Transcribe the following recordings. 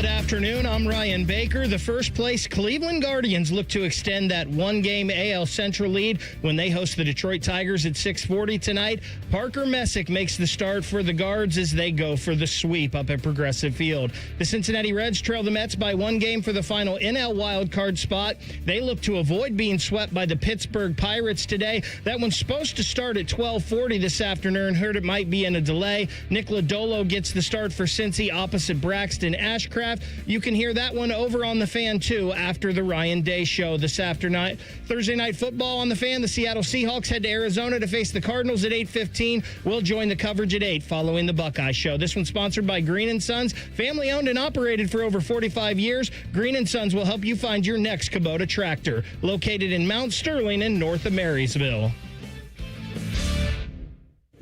Good afternoon. I'm Ryan Baker. The first-place Cleveland Guardians look to extend that one-game AL Central lead when they host the Detroit Tigers at 6:40 tonight. Parker Messick makes the start for the Guards as they go for the sweep up at Progressive Field. The Cincinnati Reds trail the Mets by one game for the final NL wildcard spot. They look to avoid being swept by the Pittsburgh Pirates today. That one's supposed to start at 12:40 this afternoon. Heard it might be in a delay. Nick Lodolo gets the start for Cincy opposite Braxton Ashcraft. You can hear that one over on The Fan, too, after the Ryan Day Show this afternoon. Thursday night football on The Fan. The Seattle Seahawks head to Arizona to face the Cardinals at 8:15. We'll join the coverage at 8 following the Buckeye Show. This one's sponsored by Green & Sons. Family owned and operated for over 45 years. Green & Sons will help you find your next Kubota tractor. Located in Mount Sterling in north of Marysville.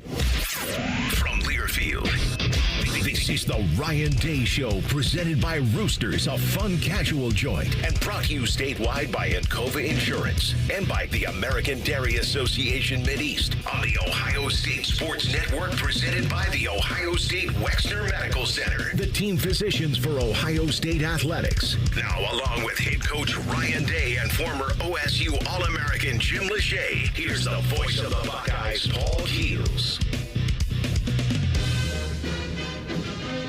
From Learfield, this is the Ryan Day Show, presented by Roosters, a fun casual joint, and brought to you statewide by Encova Insurance and by the American Dairy Association Mideast on the Ohio State Sports Network, presented by the Ohio State Wexner Medical Center, the team physicians for Ohio State Athletics. Now, along with head coach Ryan Day and former OSU All-American Jim Lachey, here's the voice of the Buckeyes, Paul Keels.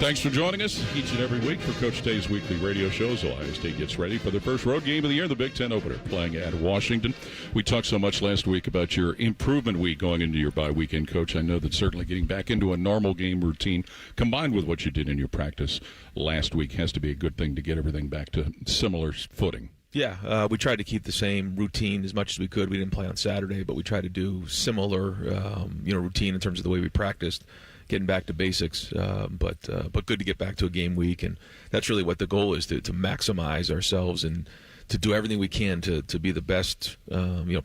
Thanks for joining us each and every week for Coach Day's weekly radio shows. Ohio State gets ready for their first road game of the year, the Big Ten opener, playing at Washington. We talked so much last week about your improvement week going into your bye weekend, Coach. I know that certainly getting back into a normal game routine, combined with what you did in your practice last week, has to be a good thing to get everything back to similar footing. Yeah, we tried to keep the same routine as much as we could. We didn't play on Saturday, but we tried to do similar, routine in terms of the way we practiced, getting back to basics. But good to get back to a game week, and that's really what the goal is, to maximize ourselves and to do everything we can to be the best,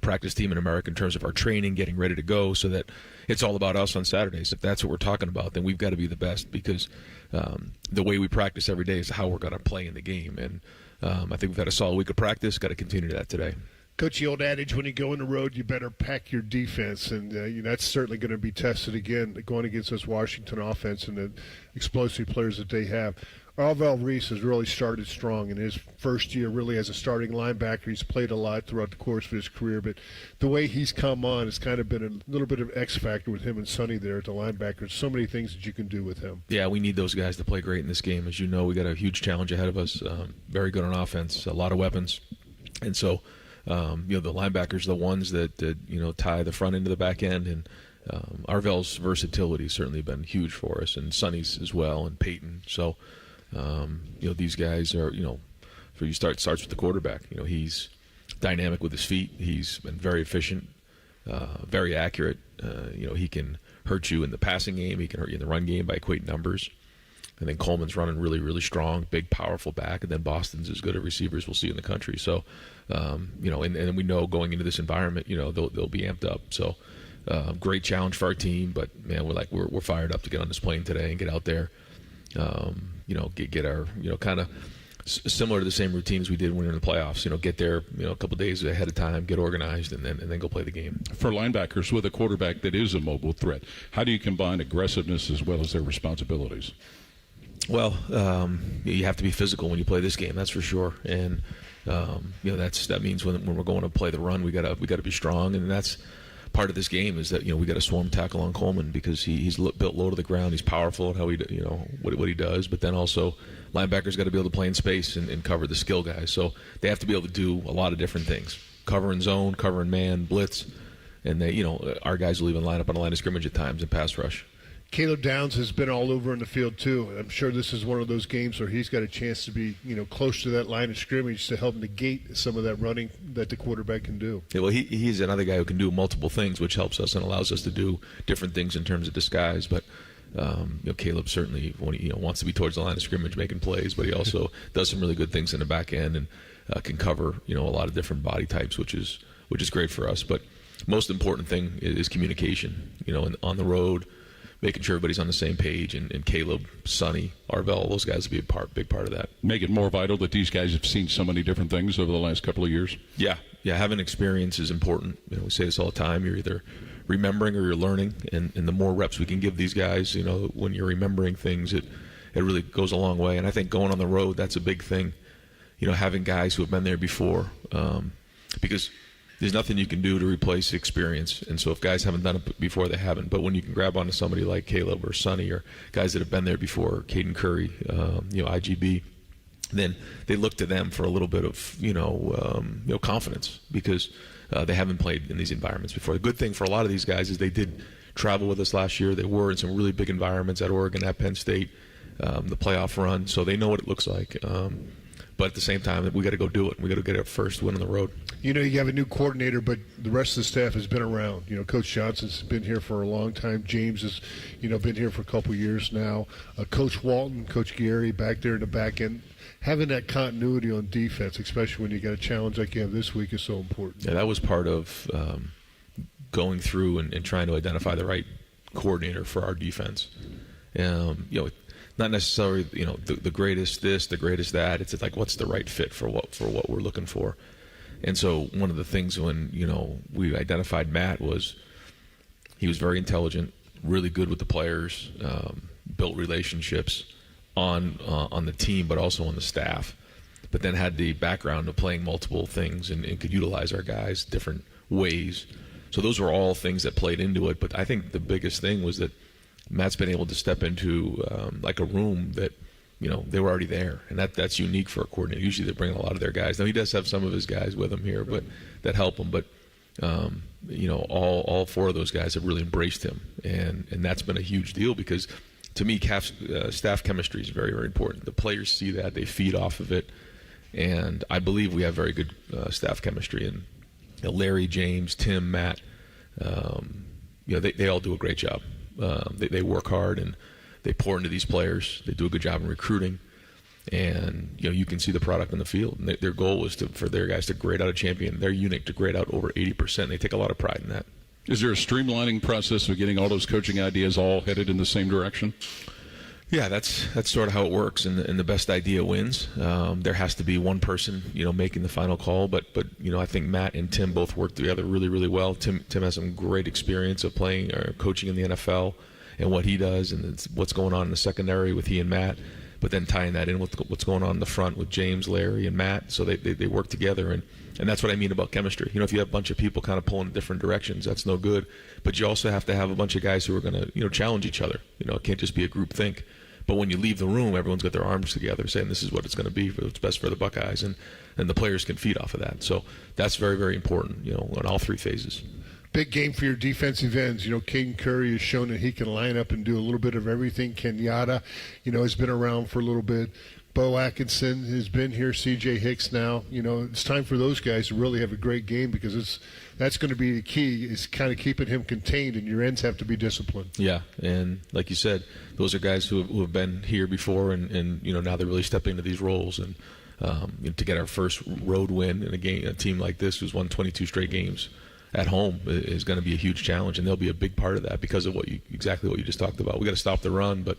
practice team in America in terms of our training, getting ready to go, so that it's all about us on Saturdays. If that's what we're talking about, then we've got to be the best, because the way we practice every day is how we're going to play in the game. And I think we've had a solid week of practice. Got to continue that today. Coach, the old adage, when you go on the road, you better pack your defense, and that's certainly going to be tested again going against this Washington offense and the explosive players that they have. Arvell Reese has really started strong in his first year, really as a starting linebacker. He's played a lot throughout the course of his career, but the way he's come on has kind of been a little bit of X factor with him and Sonny there at the linebackers. So many things that you can do with him. Yeah, we need those guys to play great in this game. As you know, we got a huge challenge ahead of us. Very good on offense, a lot of weapons, and so. The linebackers are the ones that tie the front end to the back end, and Arvell's versatility has certainly been huge for us, and Sonny's as well, and Peyton. So, these guys are, starts with the quarterback. He's dynamic with his feet. He's been very efficient, very accurate. He can hurt you in the passing game. He can hurt you in the run game by equating numbers. And then Coleman's running really, really strong, big, powerful back. And then Boston's as good a receivers we'll see in the country. So, and we know going into this environment, they'll be amped up. So, great challenge for our team. But man, we're fired up to get on this plane today and get out there. Get our kind of similar to the same routine as we did when we were in the playoffs. Get there a couple days ahead of time, get organized, and then go play the game. For linebackers with a quarterback that is a mobile threat, how do you combine aggressiveness as well as their responsibilities? Well, you have to be physical when you play this game, that's for sure. And that means when we're going to play the run, we got to be strong, and that's part of this game is that we got to swarm tackle on Coleman because he's built low to the ground. He's powerful in how he what he does, but then also linebackers got to be able to play in space and cover the skill guys. So they have to be able to do a lot of different things: cover in zone, cover in man, blitz, and they our guys will even line up on the line of scrimmage at times and pass rush. Caleb Downs has been all over in the field, too. I'm sure this is one of those games where he's got a chance to be, close to that line of scrimmage to help negate some of that running that the quarterback can do. Yeah, well, he's another guy who can do multiple things, which helps us and allows us to do different things in terms of disguise. But, Caleb certainly wants to be towards the line of scrimmage making plays, but he also does some really good things in the back end and can cover, a lot of different body types, which is great for us. But most important thing is communication, on the road, making sure everybody's on the same page, and Caleb, Sonny, Arvell, those guys will be a big part of that. Make it more vital that these guys have seen so many different things over the last couple of years. Yeah, having experience is important. We say this all the time. You're either remembering or you're learning, and the more reps we can give these guys, when you're remembering things, it it really goes a long way. And I think going on the road, that's a big thing. Having guys who have been there before, because there's nothing you can do to replace experience. And so if guys haven't done it before, they haven't. But when you can grab onto somebody like Caleb or Sonny or guys that have been there before, Caden Curry, IGB, then they look to them for a little bit of, confidence because they haven't played in these environments before. The good thing for a lot of these guys is they did travel with us last year. They were in some really big environments at Oregon, at Penn State, the playoff run. So they know what it looks like. But at the same time, we got to go do it. We got to get our first win on the road. You have a new coordinator, but the rest of the staff has been around. Coach Johnson's been here for a long time. James has, been here for a couple years now. Coach Walton, Coach Gary back there in the back end. Having that continuity on defense, especially when you got a challenge like you have this week, is so important. Yeah, that was part of going through and trying to identify the right coordinator for our defense. Not necessarily, the greatest this, the greatest that. It's like, what's the right fit for what we're looking for? And so one of the things when, we identified Matt was he was very intelligent, really good with the players, built relationships on the team, but also on the staff, but then had the background of playing multiple things and could utilize our guys different ways. So those were all things that played into it. But I think the biggest thing was that Matt's been able to step into like a room that, they were already there. And that's unique for a coordinator. Usually they bring a lot of their guys. Now he does have some of his guys with him here, but that help him. But, all four of those guys have really embraced him. And that's been a huge deal because to me, staff chemistry is very, very important. The players see that. They feed off of it. And I believe we have very good staff chemistry. And Larry, James, Tim, Matt, they all do a great job. They work hard and they pour into these players. They do a good job in recruiting, and you can see the product in the field. And their goal was for their guys to grade out a champion. Their unit to grade out over 80%. They take a lot of pride in that. Is there a streamlining process of getting all those coaching ideas all headed in the same direction? Yeah, that's sort of how it works, and the best idea wins. There has to be one person, making the final call. But I think Matt and Tim both work together really, really well. Tim has some great experience of playing or coaching in the NFL and what he does, and what's going on in the secondary with he and Matt. But then tying that in with what's going on in the front with James, Larry, and Matt, so they work together, and that's what I mean about chemistry. If you have a bunch of people kind of pulling in different directions, that's no good. But you also have to have a bunch of guys who are going to challenge each other. It can't just be a group think. But when you leave the room, everyone's got their arms together saying this is what it's going to be, for what's best for the Buckeyes, and the players can feed off of that. So that's very, very important, in all three phases. Big game for your defensive ends. Caden Curry has shown that he can line up and do a little bit of everything. Kenyatta, has been around for a little bit. Bo Atkinson has been here. C.J. Hicks now. It's time for those guys to really have a great game because that's going to be the key, is kind of keeping him contained, and your ends have to be disciplined. Yeah, and like you said, those are guys who have been here before, and now they're really stepping into these roles. And to get our first road win in a team like this who's won 22 straight games at home is going to be a huge challenge, and they'll be a big part of that because of exactly what you just talked about. We got to stop the run, but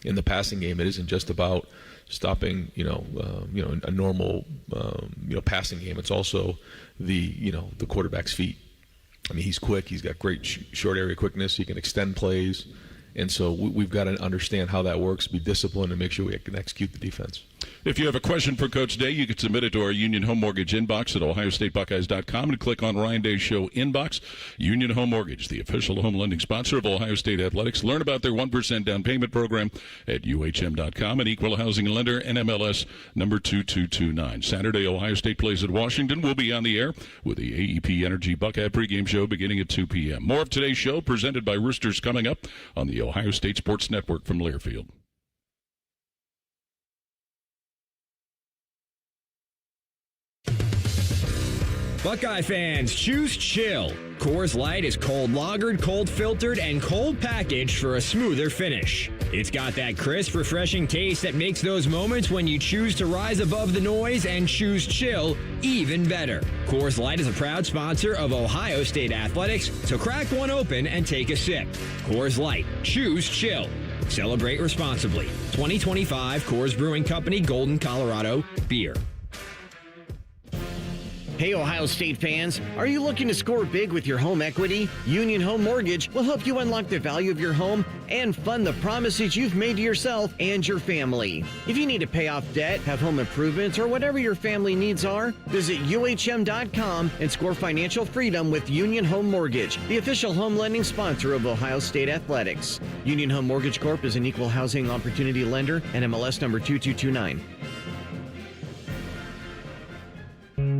in the passing game, it isn't just about stopping, a normal, passing game. It's also the quarterback's feet. I mean, he's quick. He's got great short area quickness. He can extend plays. And so we've got to understand how that works, be disciplined, and make sure we can execute the defense. If you have a question for Coach Day, you can submit it to our Union Home Mortgage inbox at OhioStateBuckeyes.com and click on Ryan Day's Show inbox. Union Home Mortgage, the official home lending sponsor of Ohio State Athletics. Learn about their 1% down payment program at UHM.com. And equal housing lender, NMLS number 2229. Saturday, Ohio State plays at Washington. We'll be on the air with the AEP Energy Buckeye pregame show beginning at 2 p.m. More of today's show presented by Roosters coming up on the Ohio State Sports Network from Learfield. Buckeye fans, choose chill. Coors Light is cold lagered, cold filtered, and cold packaged for a smoother finish. It's got that crisp, refreshing taste that makes those moments when you choose to rise above the noise and choose chill even better. Coors Light is a proud sponsor of Ohio State Athletics, so crack one open and take a sip. Coors Light, choose chill. Celebrate responsibly. 2025 Coors Brewing Company, Golden, Colorado, beer. Hey, Ohio State fans, are you looking to score big with your home equity? Union Home Mortgage will help you unlock the value of your home and fund the promises you've made to yourself and your family. If you need to pay off debt, have home improvements, or whatever your family needs are, visit UHM.com and score financial freedom with Union Home Mortgage, the official home lending sponsor of Ohio State Athletics. Union Home Mortgage Corp is an equal housing opportunity lender and MLS number 2229.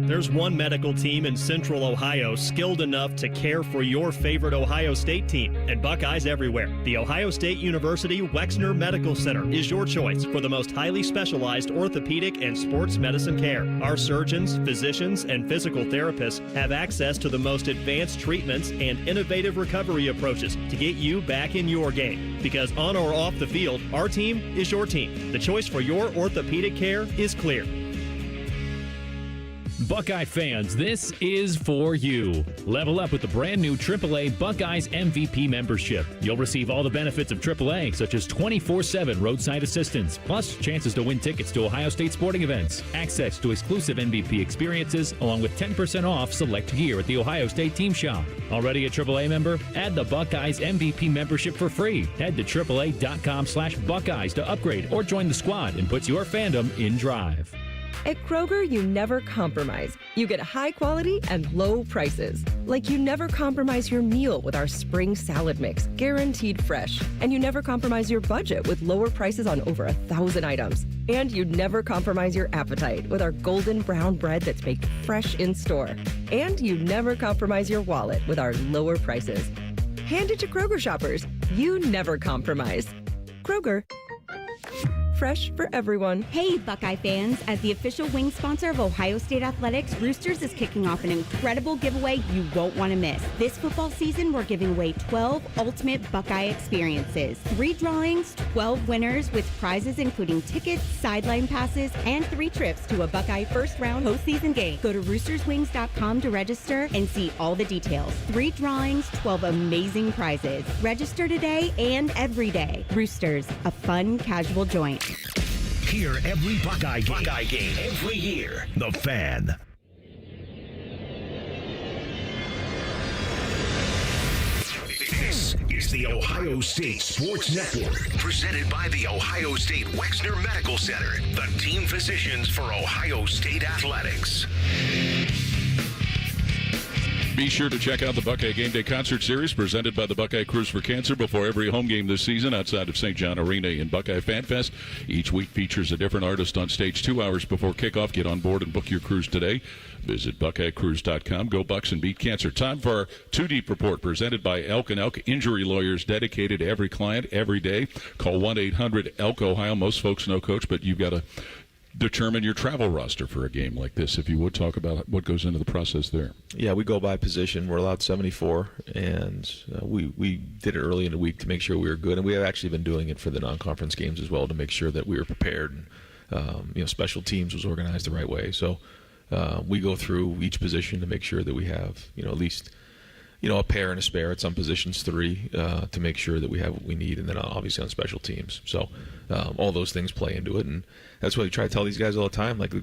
There's one medical team in Central Ohio skilled enough to care for your favorite Ohio State team, and Buckeyes everywhere. The Ohio State University Wexner Medical Center is your choice for the most highly specialized orthopedic and sports medicine care. Our surgeons, physicians, and physical therapists have access to the most advanced treatments and innovative recovery approaches to get you back in your game. Because on or off the field, our team is your team. The choice for your orthopedic care is clear. Buckeye fans, this is for you. Level up with the brand new AAA Buckeyes MVP membership. You'll receive all the benefits of AAA, such as 24/7 roadside assistance, plus chances to win tickets to Ohio State sporting events, access to exclusive MVP experiences, along with 10% off select gear at the Ohio State Team Shop. Already a AAA member? Add the Buckeyes MVP membership for free. Head to AAA.com/Buckeyes to upgrade or join the squad and put your fandom in drive. At Kroger, you never compromise. You get high quality and low prices. Like you never compromise your meal with our spring salad mix, guaranteed fresh. And you never compromise your budget with lower prices on over 1,000 items. And you never compromise your appetite with our golden brown bread that's baked fresh in store. And you never compromise your wallet with our lower prices. Hand it to Kroger shoppers. You never compromise. Kroger. Fresh for everyone. Hey, Buckeye fans. As the official wing sponsor of Ohio State Athletics, Roosters is kicking off an incredible giveaway you won't want to miss. This football season, we're giving away 12 ultimate Buckeye experiences. 3 drawings, 12 winners with prizes including tickets, sideline passes, and 3 trips to a Buckeye first-round postseason game. Go to roosterswings.com to register and see all the details. 3 drawings, 12 amazing prizes. Register today and every day. Roosters, a fun, casual joint. Hear every Buckeye game every year. The Fan. This is the Ohio State Sports Network, presented by the Ohio State Wexner Medical Center, the team physicians for Ohio State Athletics. Be sure to check out the Buckeye Game Day Concert Series presented by the Buckeye Cruise for Cancer before every home game this season outside of St. John Arena in Buckeye Fan Fest. Each week features a different artist on stage 2 hours before kickoff. Get on board and book your cruise today. Visit BuckeyeCruise.com. Go Bucks and beat cancer. Time for our 2 Deep Report presented by Elk & Elk, injury lawyers dedicated to every client every day. Call 1-800-ELK-OHIO. Most folks know Coach, but you've got to determine your travel roster for a game like this. If you would talk about what goes into the process there. Yeah, we go by position. We're allowed 74, and we did it early in the week to make sure we were good, and we have actually been doing it for the non-conference games as well to make sure that we were prepared and special teams was organized the right way. So we go through each position to make sure that we have at least a pair and a spare at some positions, 3 to make sure that we have what we need, and then obviously on special teams. So all those things play into it, and that's what we try to tell these guys all the time. Like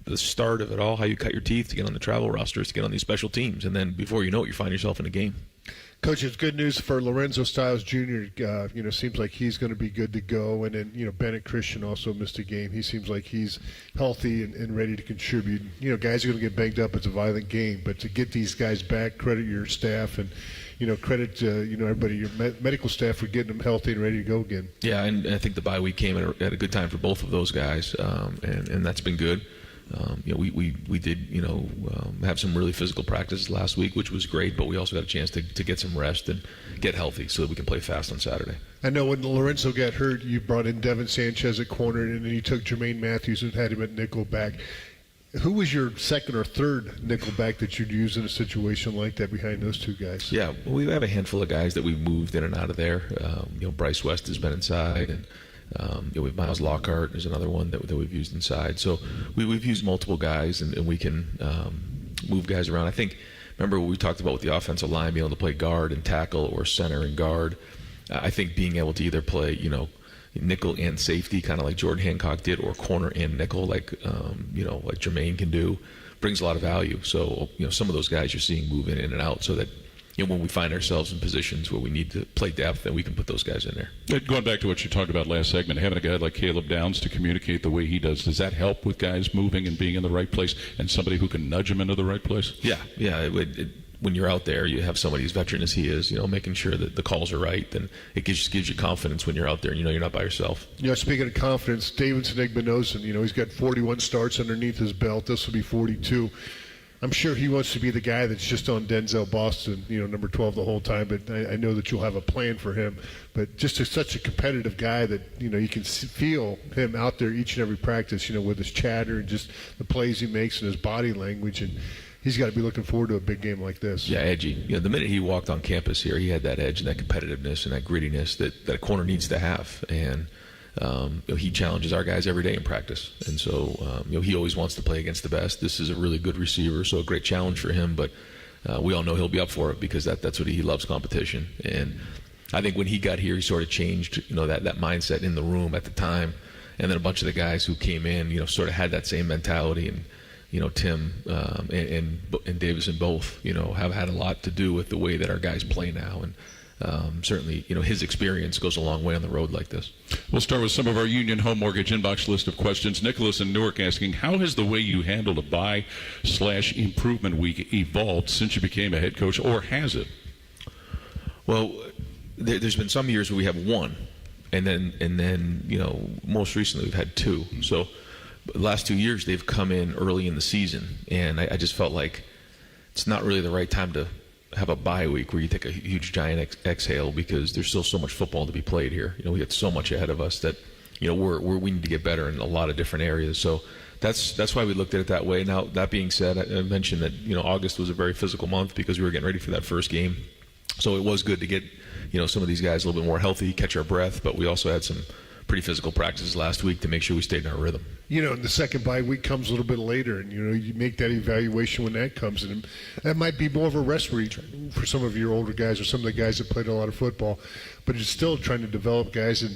the start of it all, how you cut your teeth to get on the travel rosters, to get on these special teams, and then before you know it, you find yourself in a game. Coach, it's good news for Lorenzo Styles Jr. Seems like he's going to be good to go. And then, Bennett Christian also missed a game. He seems like he's healthy and ready to contribute. Guys are going to get banged up. It's a violent game. But to get these guys back, credit your staff and, credit, everybody, your medical staff for getting them healthy and ready to go again. Yeah, and I think the bye week came at a good time for both of those guys, and that's been good. We did have some really physical practices last week, which was great, but we also got a chance to get some rest and get healthy so that we can play fast on Saturday. I know when Lorenzo got hurt, you brought in Devin Sanchez at corner, and then you took Jermaine Matthews and had him at nickel back. Who was your second or third nickel back that you'd use in a situation like that behind those 2 guys? Yeah, we have a handful of guys that we've moved in and out of there. Bryce West has been inside, and we have Miles Lockhart is another one that we've used inside. So we've used multiple guys, and we can move guys around. I think, remember what we talked about with the offensive line, being able to play guard and tackle or center and guard. I think being able to either play, nickel and safety, kind of like Jordan Hancock did, or corner and nickel, like Jermaine can do. brings a lot of value. So, some of those guys you're seeing move in and out so that, when we find ourselves in positions where we need to play depth, then we can put those guys in there. Going back to what you talked about last segment, having a guy like Caleb Downs to communicate the way he does that help with guys moving and being in the right place and somebody who can nudge them into the right place? Yeah. When you're out there, you have somebody as veteran as he is, making sure that the calls are right, then it gives you confidence when you're out there. You're not by yourself. Speaking of confidence, Davidson Igbinosun, he's got 41 starts underneath his belt. This will be 42. I'm sure he wants to be the guy that's just on Denzel Boston, number 12 the whole time, but I know that you'll have a plan for him. But just such a competitive guy that, you can feel him out there each and every practice, with his chatter and just the plays he makes and his body language. And he's got to be looking forward to a big game like this. Yeah, edgy. The minute he walked on campus here, he had that edge and that competitiveness and that grittiness that a corner needs to have. And he challenges our guys every day in practice, and so he always wants to play against the best. This is a really good receiver, so a great challenge for him. But we all know he'll be up for it because that's what he loves, competition. And I think when he got here, he sort of changed that mindset in the room at the time, and then a bunch of the guys who came in sort of had that same mentality. And Tim and Davison both have had a lot to do with the way that our guys play now. And certainly, his experience goes a long way on the road like this. We'll start with some of our Union Home Mortgage inbox list of questions. Nicholas in Newark asking, how has the way you handled a bye/improvement week evolved since you became a head coach, or has it? Well, there's been some years where we have one, and then most recently we've had two. So the last 2 years they've come in early in the season, and I just felt like it's not really the right time to have a bye week where you take a huge giant exhale because there's still so much football to be played here. We got so much ahead of us that we need to get better in a lot of different areas. So that's why we looked at it that way. Now, that being said, I mentioned that August was a very physical month because we were getting ready for that first game. So it was good to get some of these guys a little bit more healthy, catch our breath, but we also had some pretty physical practices last week to make sure we stayed in our rhythm. The second bye week comes a little bit later, and you make that evaluation when that comes, and that might be more of a rest week for some of your older guys or some of the guys that played a lot of football. But it's still trying to develop guys, and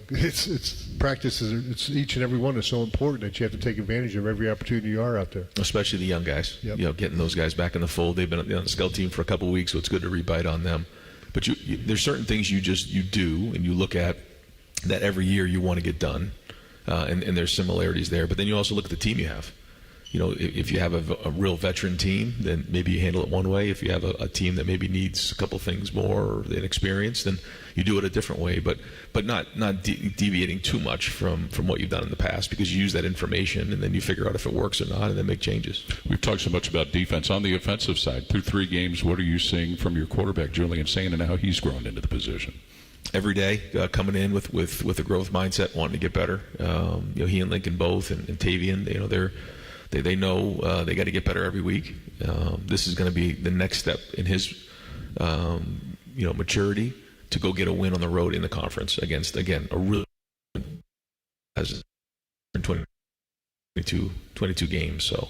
it's practices. It's each and every one is so important that you have to take advantage of every opportunity you are out there. Especially the young guys. Yep. Getting those guys back in the fold. They've been on the scout team for a couple of weeks, so it's good to rebite on them. But there's certain things you do, and you look at that every year you want to get done, and there's similarities there. But then you also look at the team you have. If you have a real veteran team, then maybe you handle it one way. If you have a team that maybe needs a couple things more than experience, then you do it a different way. But not deviating too much from what you've done in the past, because you use that information and then you figure out if it works or not and then make changes. We've talked so much about defense. On the offensive side, through 3 games, what are you seeing from your quarterback, Julian Sayin, and how he's grown into the position? Every day, coming in with a growth mindset, wanting to get better. He and Lincoln both, and Tavian, they know they got to get better every week. This is going to be the next step in his maturity to go get a win on the road in the conference against, again, a really as 22 games. So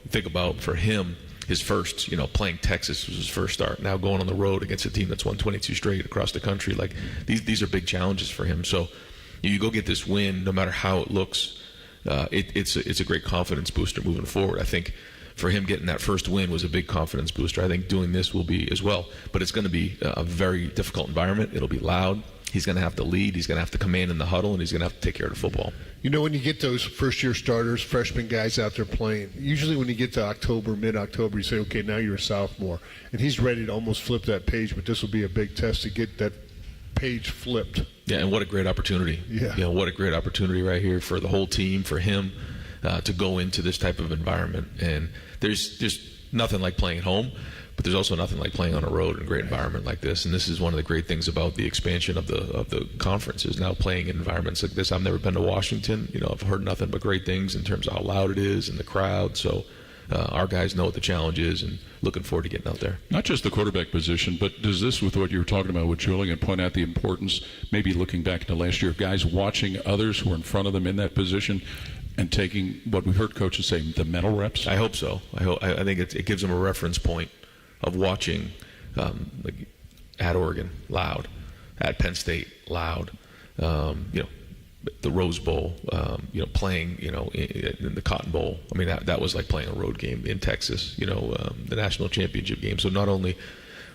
think about, for him, his first, playing Texas was his first start. Now going on the road against a team that's won 22 straight across the country, like these are big challenges for him. So you go get this win, no matter how it looks. It's a great confidence booster moving forward. I think for him, getting that first win was a big confidence booster. I think doing this will be as well. But it's going to be a very difficult environment. It'll be loud. He's going to have to lead. He's going to have to command in the huddle, and he's going to have to take care of the football. When you get those first-year starters, freshman guys out there playing, usually when you get to October, mid-October, you say, okay, now you're a sophomore. And he's ready to almost flip that page, but this will be a big test to get that page flipped. Yeah, and what a great opportunity. Yeah. What a great opportunity right here for the whole team, for him to go into this type of environment. And there's just nothing like playing at home, but there's also nothing like playing on a road in a great environment like this. And this is one of the great things about the expansion of the conference, is now playing in environments like this. I've never been to Washington. I've heard nothing but great things in terms of how loud it is and the crowd. So our guys know what the challenge is, and looking forward to getting out there. Not just the quarterback position, but does this, with what you were talking about with Julian, point out the importance, maybe looking back into last year, of guys watching others who are in front of them in that position and taking what we heard coaches say, the mental reps? I hope so. I think it gives them a reference point of watching at Oregon, loud, at Penn State, loud. the Rose Bowl, playing, in the Cotton Bowl. I mean, that was like playing a road game in Texas, the national championship game. So not only,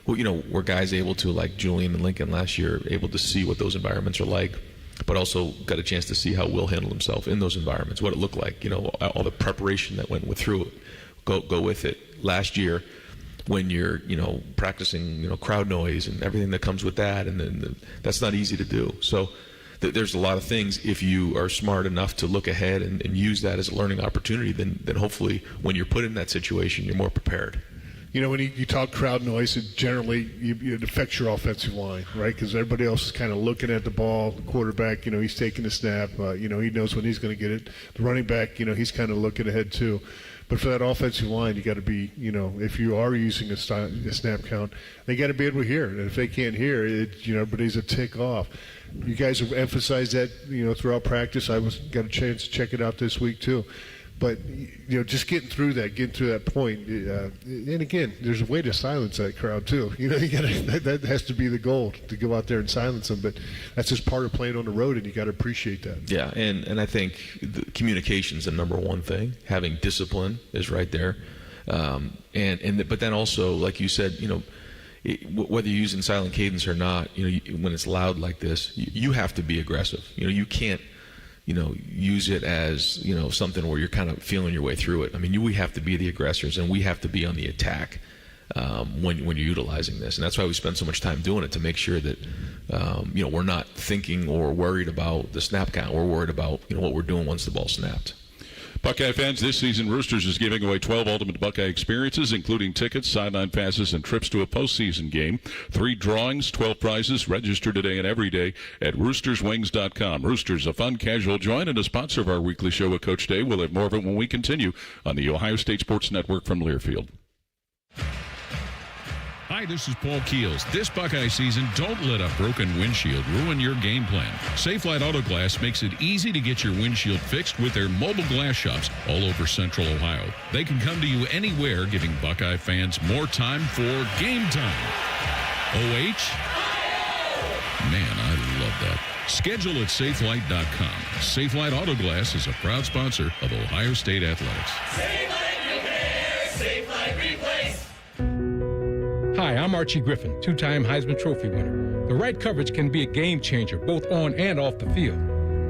were guys able to, like Julian and Lincoln last year, able to see what those environments are like, but also got a chance to see how Will handled himself in those environments, what it looked like, all the preparation that went through it, go with it. Last year, when you're, practicing, crowd noise and everything that comes with that, and then that's not easy to do. So there's a lot of things. If you are smart enough to look ahead and use that as a learning opportunity, then hopefully when you're put in that situation, you're more prepared. When you talk crowd noise, it generally it affects your offensive line, right? Because everybody else is kind of looking at the ball. The quarterback, he's taking the snap. He knows when he's going to get it. The running back, he's kind of looking ahead too. But for that offensive line, you got to be, if you are using a snap count, they got to be able to hear it. And if they can't hear it, everybody's a tick off. You guys have emphasized that, throughout practice. I got a chance to check it out this week too. But, just getting through that point. And again, there's a way to silence that crowd too. That has to be the goal, to go out there and silence them. But that's just part of playing on the road, and you got to appreciate that. Yeah, and I think communication is the number one thing. Having discipline is right there. But then also, like you said, whether you're using silent cadence or not, when it's loud like this, you have to be aggressive. You can't, use it as, something where you're kind of feeling your way through it. I mean, we have to be the aggressors, and we have to be on the attack when you're utilizing this. And that's why we spend so much time doing it, to make sure that, we're not thinking or worried about the snap count. We're worried about, what we're doing once the ball's snapped. Buckeye fans, this season Roosters is giving away 12 Ultimate Buckeye experiences, including tickets, sideline passes, and trips to a postseason game. 3 drawings, 12 prizes. Register today and every day at roosterswings.com. Roosters, a fun, casual joint and a sponsor of our weekly show with Coach Day. We'll have more of it when we continue on the Ohio State Sports Network from Learfield. Hi, this is Paul Keels. This Buckeye season, don't let a broken windshield ruin your game plan. Safelite Auto Glass makes it easy to get your windshield fixed with their mobile glass shops all over Central Ohio. They can come to you anywhere, giving Buckeye fans more time for game time. OH? Man, I love that. Schedule at safelite.com. Safelite Auto Glass is a proud sponsor of Ohio State Athletics. Safelite Repair, Safelite Replace. Hi, I'm Archie Griffin, 2-time Heisman Trophy winner. The right coverage can be a game changer, both on and off the field.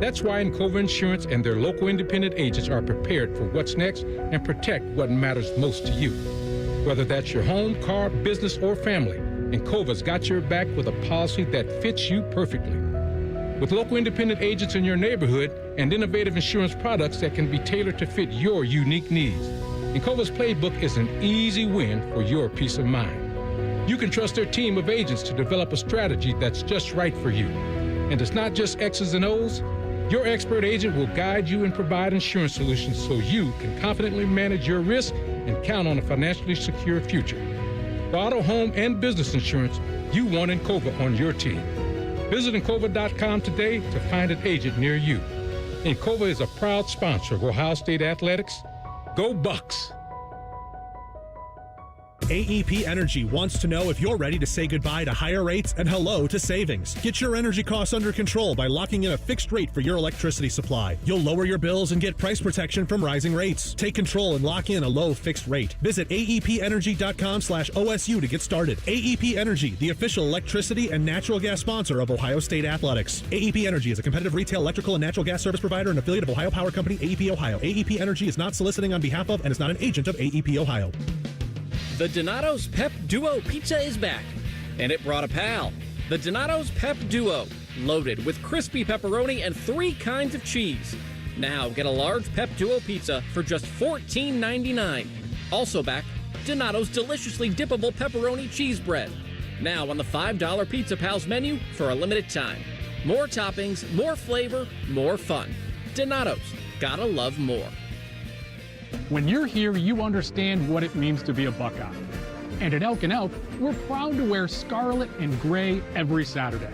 That's why Encova Insurance and their local independent agents are prepared for what's next and protect what matters most to you. Whether that's your home, car, business, or family, Encova's got your back with a policy that fits you perfectly. With local independent agents in your neighborhood and innovative insurance products that can be tailored to fit your unique needs, Encova's playbook is an easy win for your peace of mind. You can trust their team of agents to develop a strategy that's just right for you. And it's not just X's and O's. Your expert agent will guide you and provide insurance solutions so you can confidently manage your risk and count on a financially secure future. For auto, home, and business insurance, you want Encova on your team. Visit Encova.com today to find an agent near you. Encova is a proud sponsor of Ohio State Athletics. Go Bucks! AEP Energy wants to know if you're ready to say goodbye to higher rates and hello to savings. Get your energy costs under control by locking in a fixed rate for your electricity supply. You'll lower your bills and get price protection from rising rates. Take control and lock in a low fixed rate. Visit aepenergy.com/OSU to get started. AEP Energy, the official electricity and natural gas sponsor of Ohio State Athletics. AEP Energy is a competitive retail electrical and natural gas service provider and affiliate of Ohio Power Company, AEP Ohio. AEP Energy is not soliciting on behalf of and is not an agent of AEP Ohio. The Donato's Pep Duo Pizza is back, and it brought a pal. The Donato's Pep Duo, loaded with crispy pepperoni and 3 kinds of cheese. Now get a large Pep Duo pizza for just $14.99. Also back, Donato's deliciously dippable pepperoni cheese bread. Now on the $5 Pizza Pals menu for a limited time. More toppings, more flavor, more fun. Donato's, gotta love more. When you're here, you understand what it means to be a Buckeye. And at Elk & Elk, we're proud to wear scarlet and gray every Saturday.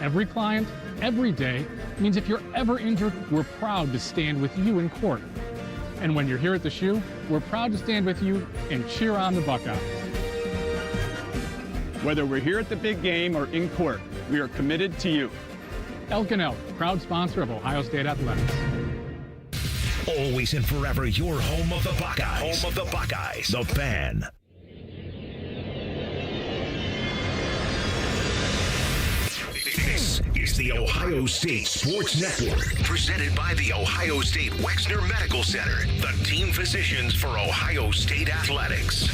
Every client, every day, means if you're ever injured, we're proud to stand with you in court. And when you're here at the shoe, we're proud to stand with you and cheer on the Buckeyes. Whether we're here at the big game or in court, we are committed to you. Elk and Elk, proud sponsor of Ohio State Athletics. Always and forever your home of the Buckeyes. Home of the Buckeyes. The Fan. This is the Ohio State Sports Network, presented by the Ohio State Wexner Medical Center, the team physicians for Ohio State Athletics.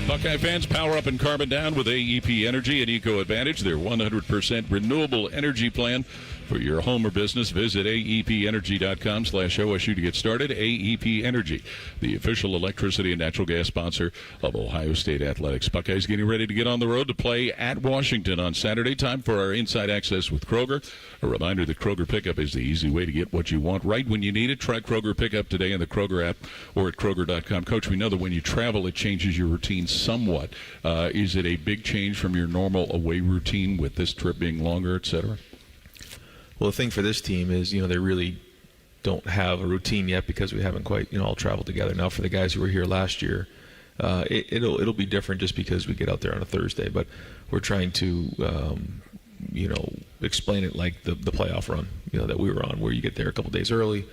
Buckeye fans, power up and carbon down with AEP Energy and Eco Advantage, their 100% renewable energy plan for your home or business. Visit aepenergy.com/OSU to get started. AEP Energy, the official electricity and natural gas sponsor of Ohio State Athletics. Buckeyes getting ready to get on the road to play at Washington on Saturday. Time for our Inside Access with Kroger. A reminder that Kroger Pickup is the easy way to get what you want right when you need it. Try Kroger Pickup today in the Kroger app or at Kroger.com. Coach, we know that when you travel, it changes your routine somewhat. Is it a big change from your normal away routine with this trip being longer, et cetera? Well, the thing for this team is, they really don't have a routine yet because we haven't quite, all traveled together. Now, for the guys who were here last year, it'll be different just because we get out there on a Thursday. But we're trying to, explain it like the playoff run, that we were on, where you get there a couple days early.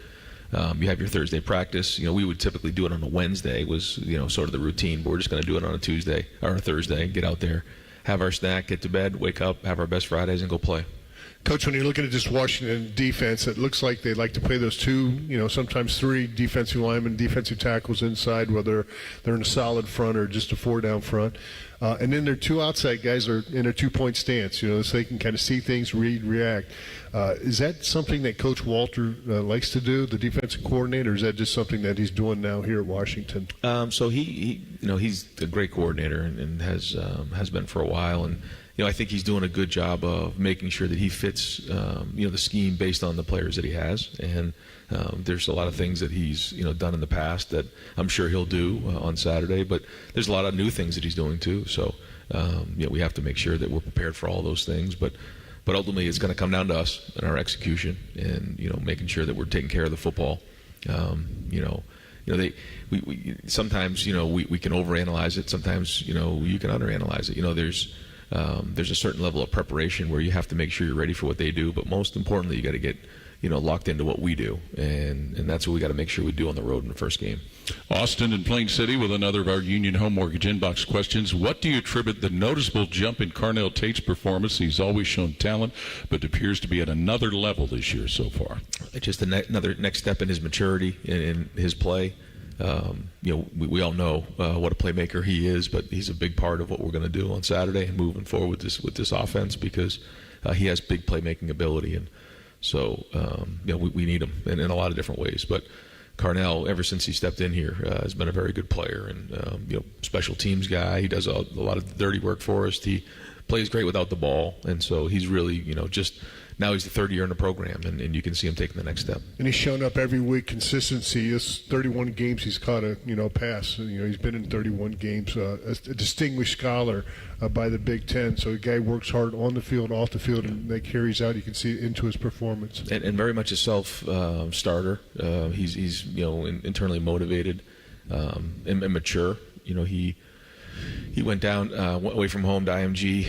You have your Thursday practice. We would typically do it on a Wednesday was, sort of the routine. But we're just going to do it on a Tuesday or a Thursday, get out there, have our snack, get to bed, wake up, have our best Fridays, and go play. Coach, when you're looking at this Washington defense, it looks like they like to play those two, sometimes three defensive linemen, defensive tackles inside, whether they're in a solid front or just a four down front. And then their two outside guys are in a 2-point stance, so they can kind of see things, read, react. Is that something that Coach Walter likes to do, the defensive coordinator, or is that just something that he's doing now here at Washington? So he's a great coordinator and has been for a while, and I think he's doing a good job of making sure that he fits, the scheme based on the players that he has. And there's a lot of things that he's, done in the past that I'm sure he'll do on Saturday. But there's a lot of new things that he's doing too. So, we have to make sure that we're prepared for all those things. But ultimately, it's going to come down to us and our execution, and making sure that we're taking care of the football. We sometimes we can overanalyze it. Sometimes you can underanalyze it. There's a certain level of preparation where you have to make sure you're ready for what they do, but most importantly, you got to get locked into what we do, and that's what we got to make sure we do on the road in the first game. Austin in Plain City with another of our Union Home Mortgage Inbox questions. What do you attribute the noticeable jump in Carnell Tate's performance? He's always shown talent, but appears to be at another level this year so far. Just another next step in his maturity, in his play. We all know what a playmaker he is, but he's a big part of what we're going to do on Saturday and moving forward with this offense, because he has big playmaking ability, and so we need him in a lot of different ways. But Carnell, ever since he stepped in here, has been a very good player, and special teams guy. He does a lot of dirty work for us. He plays great without the ball, and so he's really just. Now he's the third year in the program, and you can see him taking the next step. And he's shown up every week. Consistency. It's 31 games he's caught a pass. He's been in 31 games. A distinguished scholar by the Big Ten. So the guy works hard on the field, off the field, and that carries out. You can see it into his performance. And very much a self starter. He's internally motivated and mature. He went down, went away from home to IMG,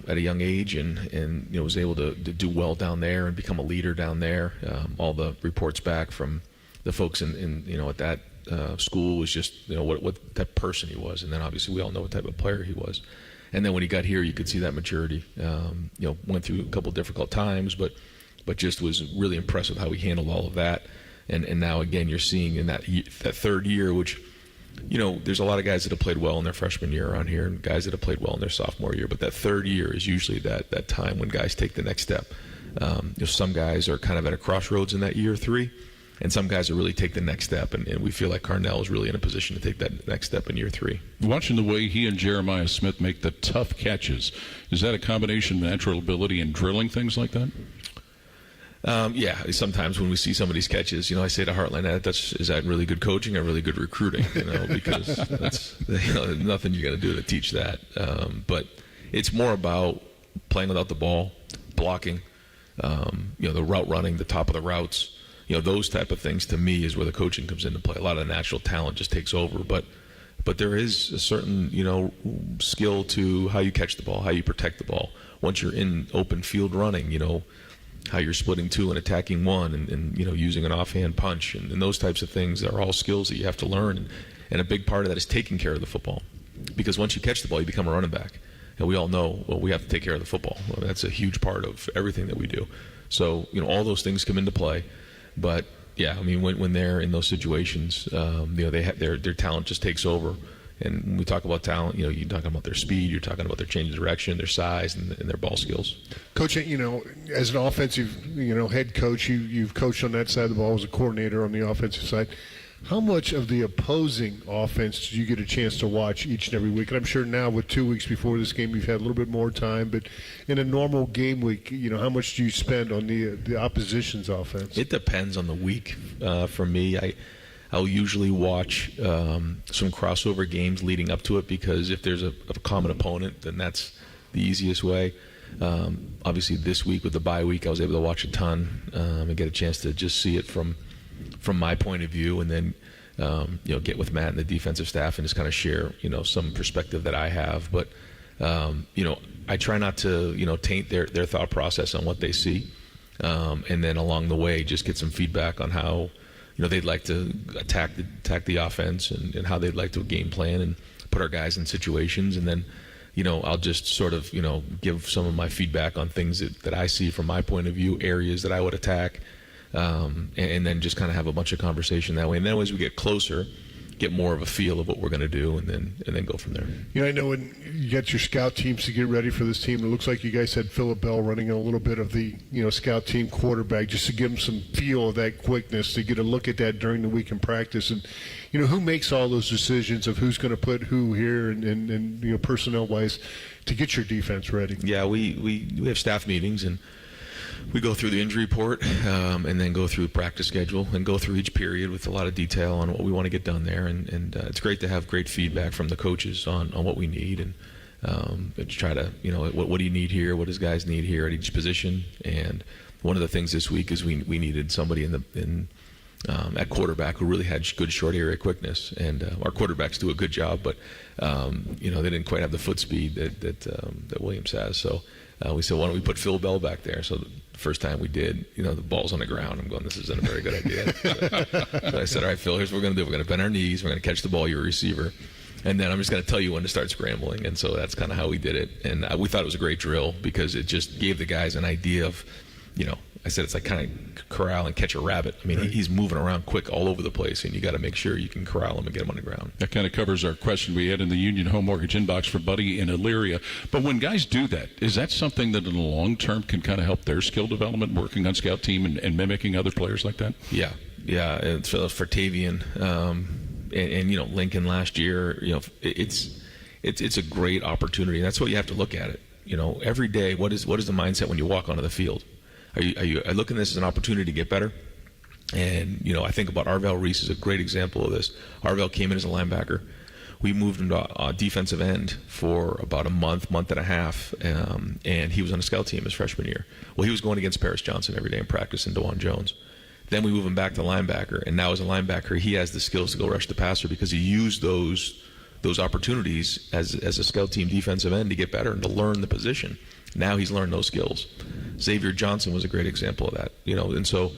at a young age, and was able to do well down there and become a leader down there. All the reports back from the folks in at that school was just what type of person he was, and then obviously we all know what type of player he was. And then when he got here, you could see that maturity. Went through a couple of difficult times, but just was really impressed with how he handled all of that. And now again, you're seeing in that third year, which. There's a lot of guys that have played well in their freshman year around here, and guys that have played well in their sophomore year. But that third year is usually that time when guys take the next step. Some guys are kind of at a crossroads in that year 3, and some guys will really take the next step. And we feel like Carnell is really in a position to take that next step in year 3. Watching the way he and Jeremiah Smith make the tough catches, is that a combination of natural ability and drilling, things like that? Yeah, sometimes when we see some of these catches, I say to Heartland, is that really good coaching or really good recruiting? Because that's nothing you're going to do to teach that. But it's more about playing without the ball, blocking, the route running, the top of the routes, those type of things to me is where the coaching comes into play. A lot of the natural talent just takes over, but But there is a certain, skill to how you catch the ball, how you protect the ball. Once you're in open field running, how you're splitting two and attacking one, and using an offhand punch, and those types of things are all skills that you have to learn. And a big part of that is taking care of the football, because once you catch the ball, you become a running back. And we all know, we have to take care of the football. That's a huge part of everything that we do. So, all those things come into play. But yeah, when they're in those situations, their talent just takes over. And when we talk about talent, you're talking about their speed, you're talking about their change of direction, their size, and their ball skills. Coach, as an offensive, head coach, you've coached on that side of the ball as a coordinator on the offensive side. How much of the opposing offense did you get a chance to watch each and every week? And I'm sure now with 2 weeks before this game, you've had a little bit more time. But in a normal game week, how much do you spend on the opposition's offense? It depends on the week. For me, I'll usually watch some crossover games leading up to it, because if there's a common opponent, then that's the easiest way. Obviously, this week with the bye week, I was able to watch a ton and get a chance to just see it from my point of view, and then get with Matt and the defensive staff and just kind of share some perspective that I have. But I try not to taint their thought process on what they see, and then along the way just get some feedback on how they'd like to attack the offense, and how they'd like to game plan and put our guys in situations. And then I'll just sort of give some of my feedback on things that I see from my point of view, areas that I would attack. And then just kind of have a bunch of conversation that way. And then as we get closer, get more of a feel of what we're going to do, and then go from there. I know when you get your scout teams to get ready for this team, it looks like you guys had Phillip Bell running a little bit of the scout team quarterback, just to give them some feel of that quickness, to get a look at that during the week in practice. And who makes all those decisions of who's going to put who here and personnel wise to get your defense ready? Yeah, we have staff meetings, and we go through the injury report, and then go through the practice schedule, and go through each period with a lot of detail on what we want to get done there. And it's great to have great feedback from the coaches on what we need, and to try to, what do you need here? What does guys need here at each position? And one of the things this week is we needed somebody at quarterback who really had good short area quickness, and our quarterbacks do a good job, but they didn't quite have the foot speed that Williams has. So we said, why don't we put Phil Bell back there? So the first time we did, the ball's on the ground. I'm going, this isn't a very good idea. So I said, all right, Phil, here's what we're going to do. We're going to bend our knees. We're going to catch the ball. You're a receiver. And then I'm just going to tell you when to start scrambling. And so that's kind of how we did it. And we thought it was a great drill, because it just gave the guys an idea of, I said it's like kind of corral and catch a rabbit. He's moving around quick all over the place, and you got to make sure you can corral him and get him on the ground. That kind of covers our question we had in the Union Home Mortgage inbox for Buddy in Elyria. But when guys do that, is that something that in the long term can kind of help their skill development, working on scout team and mimicking other players like that? Yeah. It's for Tavian, and Lincoln last year. It's a great opportunity. That's what you have to look at it. Every day, what is the mindset when you walk onto the field? Are you looking at this as an opportunity to get better? And, I think about Arvell Reese is a great example of this. Arvell came in as a linebacker. We moved him to defensive end for about a month and a half, and he was on the scout team his freshman year. Well, he was going against Paris Johnson every day in practice and DeJuan Jones. Then we move him back to linebacker, and now as a linebacker, he has the skills to go rush the passer, because he used those opportunities as a scout team defensive end to get better and to learn the position. Now he's learned those skills. Xavier Johnson was a great example of that, and so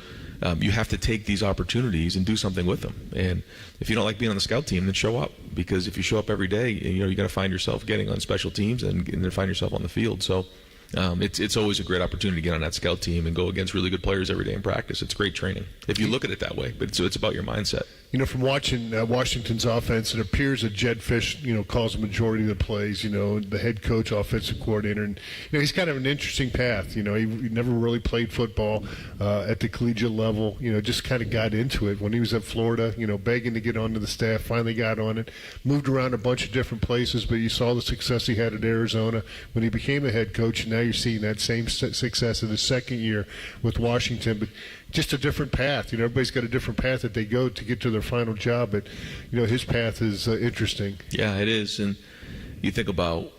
you have to take these opportunities and do something with them. And if you don't like being on the scout team, then show up, because if you show up every day, you're going to find yourself getting on special teams and then find yourself on the field. So it's always a great opportunity to get on that scout team and go against really good players every day in practice. It's great training if you look at it that way, but it's about your mindset. From watching Washington's offense, it appears that Jed Fish, calls the majority of the plays, the head coach, offensive coordinator. And, he's kind of an interesting path. He never really played football at the collegiate level, just kind of got into it when he was at Florida, begging to get onto the staff, finally got on it, moved around a bunch of different places, but you saw the success he had at Arizona when he became a head coach, and now you're seeing that same success in his second year with Washington. But just a different path. Everybody's got a different path that they go to get to their final job, but his path is interesting. Yeah, it is. And you think about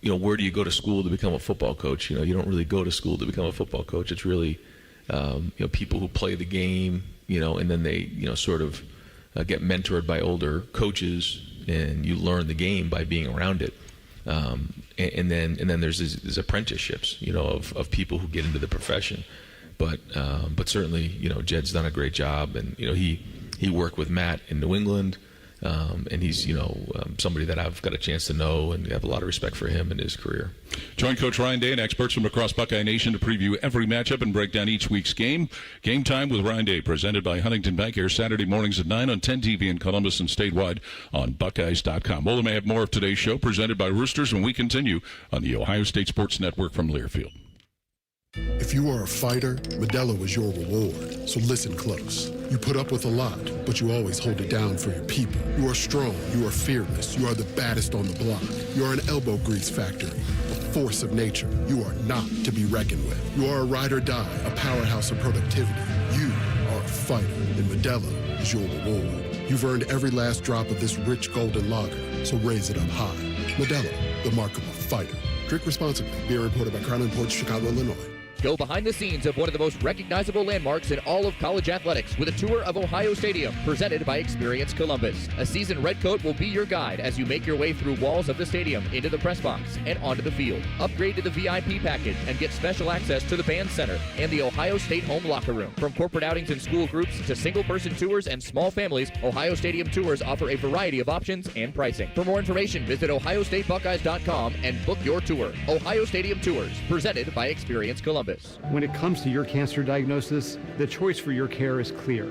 where do you go to school to become a football coach? You don't really go to school to become a football coach. It's really people who play the game, and then they sort of get mentored by older coaches, and you learn the game by being around it. And then there's these apprenticeships, of people who get into the profession. But certainly, Jed's done a great job, and he worked with Matt in New England. And he's, somebody that I've got a chance to know and have a lot of respect for him and his career. Join Coach Ryan Day and experts from across Buckeye Nation to preview every matchup and break down each week's game. Game Time with Ryan Day, presented by Huntington Bank, here Saturday mornings at 9 on 10 TV in Columbus and statewide on Buckeyes.com. Well, we may have more of today's show presented by Roosters when we continue on the Ohio State Sports Network from Learfield. If you are a fighter, Modelo is your reward. So listen close. You put up with a lot, but you always hold it down for your people. You are strong. You are fearless. You are the baddest on the block. You are an elbow grease factory, a force of nature. You are not to be reckoned with. You are a ride or die, a powerhouse of productivity. You are a fighter, and Modelo is your reward. You've earned every last drop of this rich golden lager, so raise it up high. Modelo, the mark of a fighter. Drink responsibly. Beer imported by Crown Imports, Chicago, Illinois. Go behind the scenes of one of the most recognizable landmarks in all of college athletics with a tour of Ohio Stadium, presented by Experience Columbus. A seasoned redcoat will be your guide as you make your way through walls of the stadium, into the press box, and onto the field. Upgrade to the VIP package and get special access to the band center and the Ohio State home locker room. From corporate outings and school groups to single-person tours and small families, Ohio Stadium tours offer a variety of options and pricing. For more information, visit OhioStateBuckeyes.com and book your tour. Ohio Stadium Tours, presented by Experience Columbus. When it comes to your cancer diagnosis, the choice for your care is clear.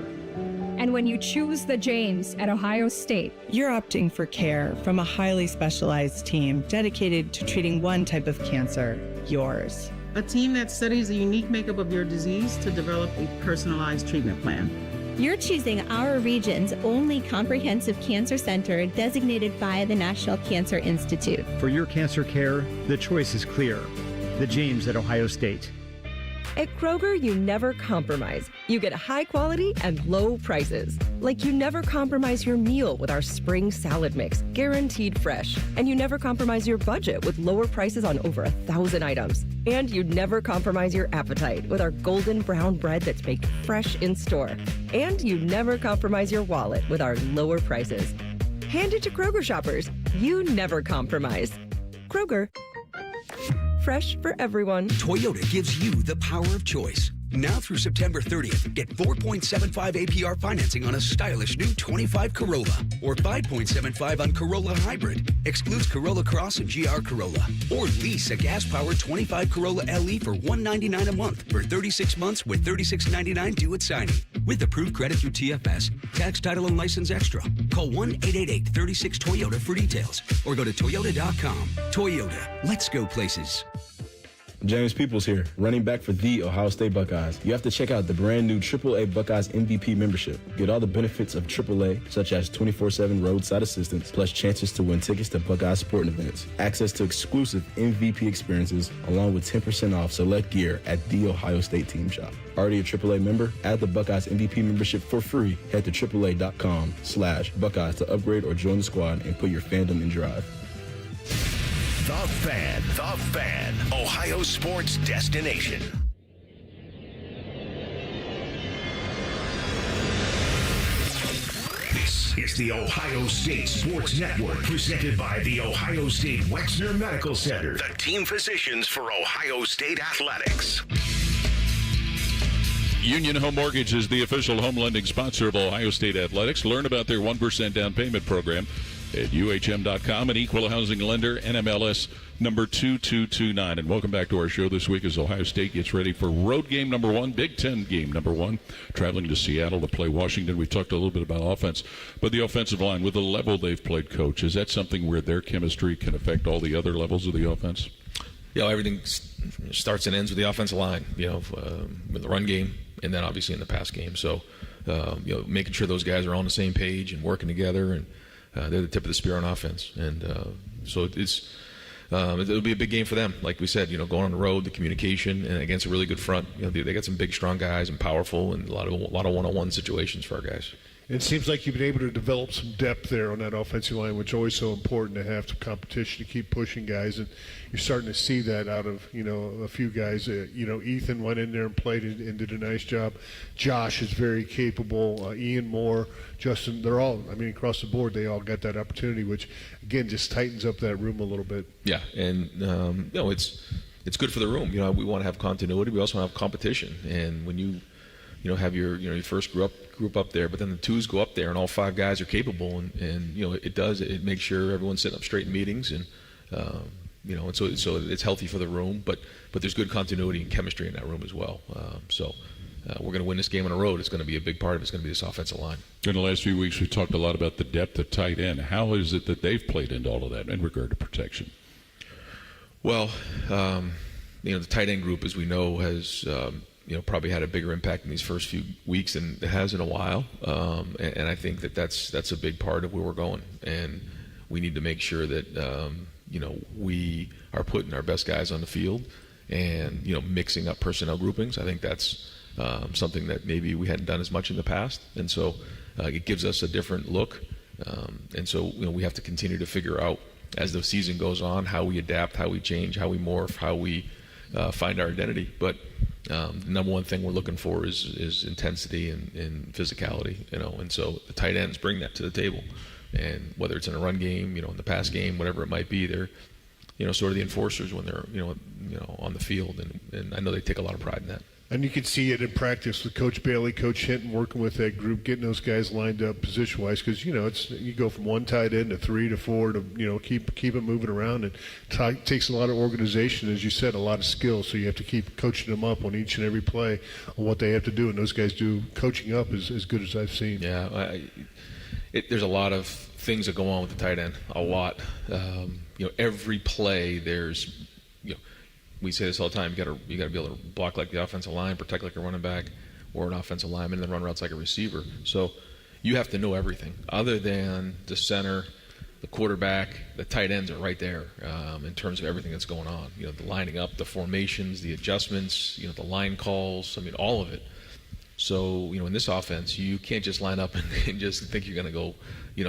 And when you choose the James at Ohio State, you're opting for care from a highly specialized team dedicated to treating one type of cancer, yours. A team that studies the unique makeup of your disease to develop a personalized treatment plan. You're choosing our region's only comprehensive cancer center designated by the National Cancer Institute. For your cancer care, the choice is clear. The James at Ohio State. At Kroger, you never compromise. You get high quality and low prices. Like you never compromise your meal with our spring salad mix, guaranteed fresh. And you never compromise your budget with lower prices on over 1,000 items. And you never compromise your appetite with our golden brown bread that's baked fresh in store. And you never compromise your wallet with our lower prices. Hand it to Kroger shoppers. You never compromise. Kroger. Fresh for everyone. Toyota gives you the power of choice. Now through September 30th, get 4.75 APR financing on a stylish new 25 Corolla or 5.75 on Corolla Hybrid. Excludes Corolla Cross and GR Corolla. Or lease a gas-powered 25 Corolla LE for $199 a month for 36 months with $36.99 due at signing. With approved credit through TFS, tax, title, and license extra. Call 1-888-36-TOYOTA for details or go to Toyota.com. Toyota, let's go places. James Peoples here, running back for the Ohio State Buckeyes. You have to check out the brand new AAA Buckeyes MVP membership. Get all the benefits of AAA, such as 24/7 roadside assistance, plus chances to win tickets to Buckeyes sporting events, access to exclusive MVP experiences, along with 10% off select gear at the Ohio State Team Shop. Already a AAA member? Add the Buckeyes MVP membership for free. Head to AAA.com/Buckeyes to upgrade or join the squad and put your fandom in drive. The Fan, Ohio sports destination. This is the Ohio State Sports Network, presented by the Ohio State Wexner Medical Center, the team physicians for Ohio State athletics. Union Home Mortgage is the official home lending sponsor of Ohio State athletics. Learn about their 1% down payment program at UHM.com, an equal housing lender, NMLS number 2229. And welcome back to our show this week as Ohio State gets ready for road game number 1, Big Ten game number 1, traveling to Seattle to play Washington. We talked a little bit about offense, but the offensive line, with the level they've played, Coach, is that something where their chemistry can affect all the other levels of the offense? Everything starts and ends with the offensive line, with the run game and then obviously in the pass game. So, making sure those guys are on the same page and working together, and they're the tip of the spear on offense. And so it'll be a big game for them. Like we said, going on the road, the communication, and against a really good front. They got some big, strong guys and powerful, and a lot of one-on-one situations for our guys. It seems like you've been able to develop some depth there on that offensive line, which is always so important to have some competition to keep pushing guys. And you're starting to see that out of, a few guys. Ethan went in there and played and did a nice job. Josh is very capable. Ian Moore, Justin, they're all, across the board, they all got that opportunity, which, again, just tightens up that room a little bit. Yeah, and, it's good for the room. We want to have continuity. We also want to have competition. And when you have your first group up there, but then the twos go up there and all 5 guys are capable, and it makes sure everyone's sitting up straight in meetings, and and so it's healthy for the room, but there's good continuity and chemistry in that room as well. We're going to win this game on the road. It's going to be a big part of it's going to be this offensive line. In the last few weeks, we've talked a lot about the depth at tight end. How is it that they've played into all of that in regard to protection? Well, the tight end group, as we know, has probably had a bigger impact in these first few weeks than it has in a while, and I think that's a big part of where we're going, and we need to make sure that we are putting our best guys on the field, and mixing up personnel groupings. I think that's something that maybe we hadn't done as much in the past, and so it gives us a different look, and so we have to continue to figure out as the season goes on how we adapt, how we change, how we morph, how we find our identity. But the number one thing we're looking for is intensity and physicality, and so the tight ends bring that to the table. And whether it's in a run game, in the pass game, whatever it might be, they're sort of the enforcers when they're on the field, and I know they take a lot of pride in that. And you can see it in practice with Coach Bailey, Coach Hinton working with that group, getting those guys lined up position-wise, because you go from 1 tight end to 3 to 4 to keep it moving around. It takes a lot of organization, as you said, a lot of skill. So you have to keep coaching them up on each and every play on what they have to do, and those guys do coaching up as good as I've seen. Yeah, there's a lot of things that go on with the tight end. A lot. Every play there's we say this all the time. You got to be able to block like the offensive line, protect like a running back or an offensive lineman, and then run routes like a receiver. So you have to know everything other than the center, the quarterback. The tight ends are right there in terms of everything that's going on. The lining up, the formations, the adjustments, the line calls. All of it. So in this offense, you can't just line up and just think you're going to go,